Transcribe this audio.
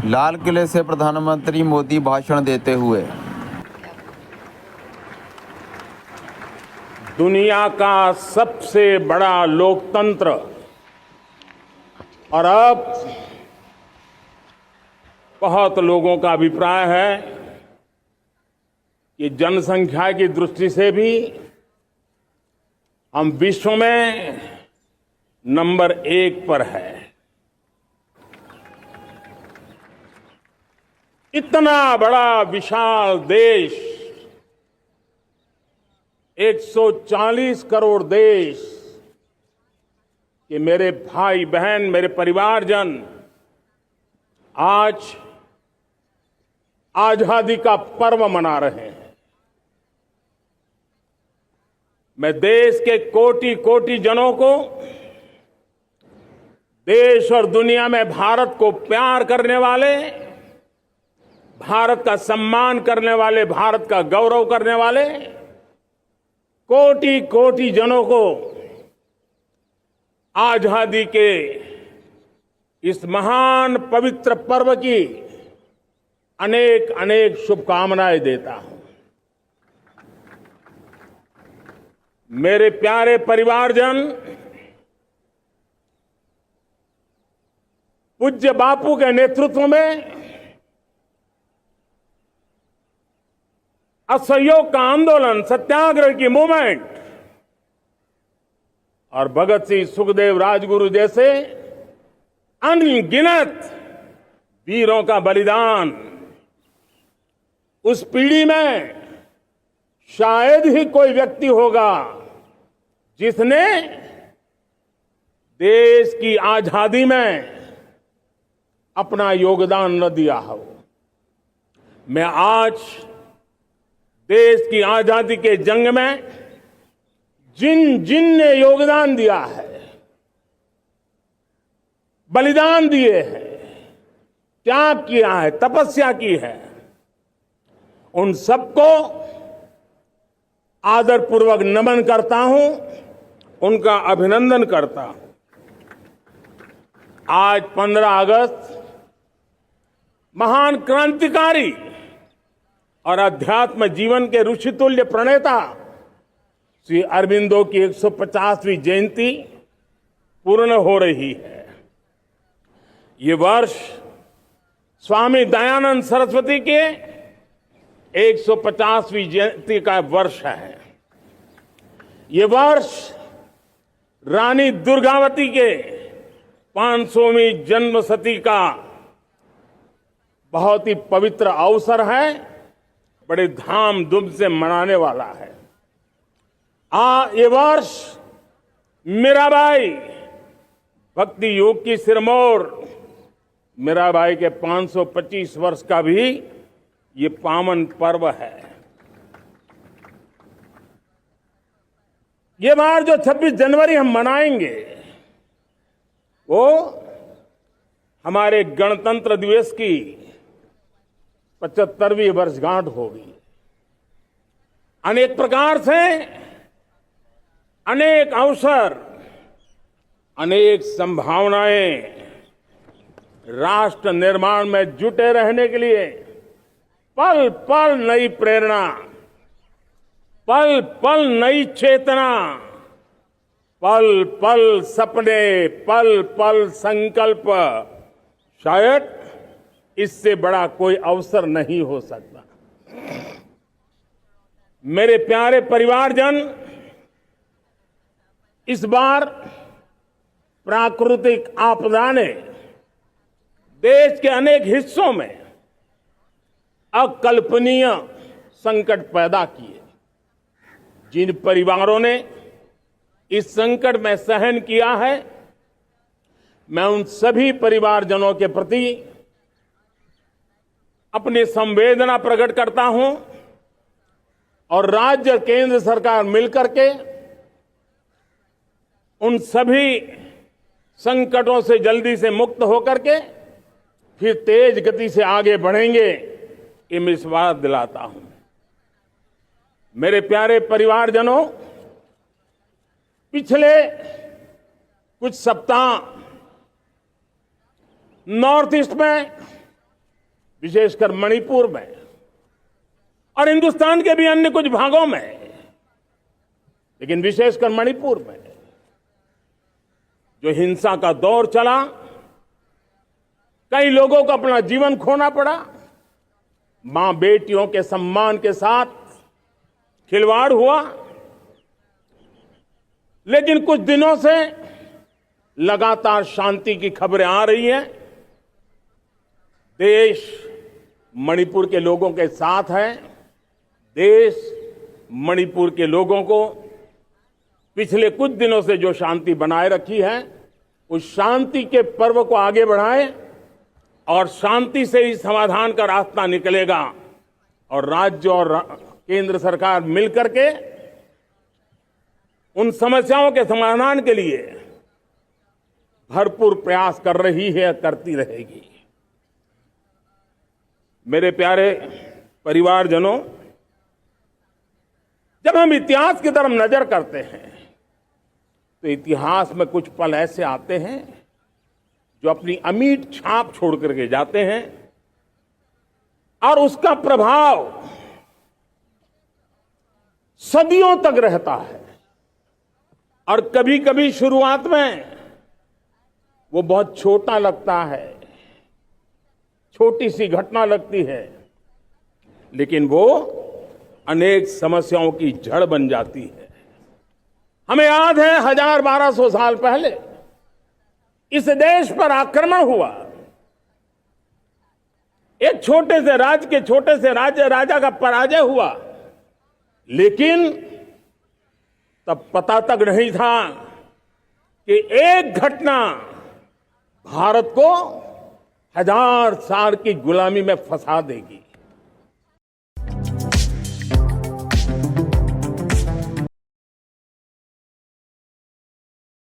लाल किले से प्रधानमंत्री मोदी भाषण देते हुए। दुनिया का सबसे बड़ा लोकतंत्र और अब बहुत लोगों का अभिप्राय है कि जनसंख्या की दृष्टि से भी हम विश्व में नंबर 1 पर है। इतना बड़ा विशाल देश, 140 करोड़ देश कि मेरे भाई बहन, मेरे परिवारजन आज आजादी का पर्व मना रहे हैं। मैं देश के कोटि कोटि जनों को, देश और दुनिया में भारत को प्यार करने वाले, भारत का सम्मान करने वाले, भारत का गौरव करने वाले कोटि कोटि जनों को आजादी के इस महान पवित्र पर्व की अनेक अनेक शुभकामनाएं देता हूं। मेरे प्यारे परिवारजन, पूज्य बापू के नेतृत्व में असहयोग का आंदोलन, सत्याग्रह की मूवमेंट और भगत सिंह, सुखदेव, राजगुरु जैसे अनगिनत वीरों का बलिदान, उस पीढ़ी में शायद ही कोई व्यक्ति होगा जिसने देश की आजादी में अपना योगदान न दिया हो। मैं आज देश की आजादी के जंग में जिन जिन ने योगदान दिया है, बलिदान दिए हैं, त्याग किया है, तपस्या की है, उन सबको आदरपूर्वक नमन करता हूं, उनका अभिनंदन करता हूं। आज 15 अगस्त महान क्रांतिकारी और अध्यात्म जीवन के ऋषितुल्य प्रणेता श्री अरबिंदो की 150वीं जयंती पूर्ण हो रही है। ये वर्ष स्वामी दयानंद सरस्वती के 150वीं जयंती का वर्ष है। ये वर्ष रानी दुर्गावती के 500वीं जन्मशती का बहुत ही पवित्र अवसर है, बड़े धामधूम से मनाने वाला है। ये वर्ष मीराबाई, भक्ति योग की सिरमौर मीराबाई के 525 वर्ष का भी ये पावन पर्व है। ये बार जो 26 जनवरी हम मनाएंगे वो हमारे गणतंत्र दिवस की 75वीं वर्षगांठ होगी। अनेक प्रकार से अनेक अवसर, अनेक संभावनाएं राष्ट्र निर्माण में जुटे रहने के लिए पल पल नई प्रेरणा, पल पल नई चेतना, पल पल सपने, पल पल संकल्प, शायद इससे बड़ा कोई अवसर नहीं हो सकता। मेरे प्यारे परिवारजन, इस बार प्राकृतिक आपदा ने देश के अनेक हिस्सों में अकल्पनीय संकट पैदा किए। जिन परिवारों ने इस संकट में सहन किया है, मैं उन सभी परिवारजनों के प्रति अपनी संवेदना प्रकट करता हूं और राज्य केंद्र सरकार मिलकर के उन सभी संकटों से जल्दी से मुक्त होकर के फिर तेज गति से आगे बढ़ेंगे, ये मैं विश्वास दिलाता हूं। मेरे प्यारे परिवारजनों, पिछले कुछ सप्ताह नॉर्थ ईस्ट में विशेषकर मणिपुर में और हिंदुस्तान के भी अन्य कुछ भागों में, लेकिन विशेषकर मणिपुर में जो हिंसा का दौर चला, कई लोगों को अपना जीवन खोना पड़ा, मां बेटियों के सम्मान के साथ खिलवाड़ हुआ। लेकिन कुछ दिनों से लगातार शांति की खबरें आ रही हैं। देश मणिपुर के लोगों के साथ है। देश मणिपुर के लोगों को पिछले कुछ दिनों से जो शांति बनाए रखी है, उस शांति के पर्व को आगे बढ़ाए और शांति से ही समाधान का रास्ता निकलेगा। और राज्य और केंद्र सरकार मिलकर के उन समस्याओं के समाधान के लिए भरपूर प्रयास कर रही है, करती रहेगी। मेरे प्यारे परिवारजनों, जब हम इतिहास की तरफ नजर करते हैं तो इतिहास में कुछ पल ऐसे आते हैं जो अपनी अमिट छाप छोड़ करके जाते हैं और उसका प्रभाव सदियों तक रहता है। और कभी कभी शुरुआत में वो बहुत छोटा लगता है, छोटी सी घटना लगती है, लेकिन वो अनेक समस्याओं की जड़ बन जाती है। हमें याद है 1000-1200 साल पहले इस देश पर आक्रमण हुआ। एक छोटे से राज्य के छोटे से राजा का पराजय हुआ, लेकिन तब पता तक नहीं था कि एक घटना भारत को 1000 साल की गुलामी में फंसा देगी।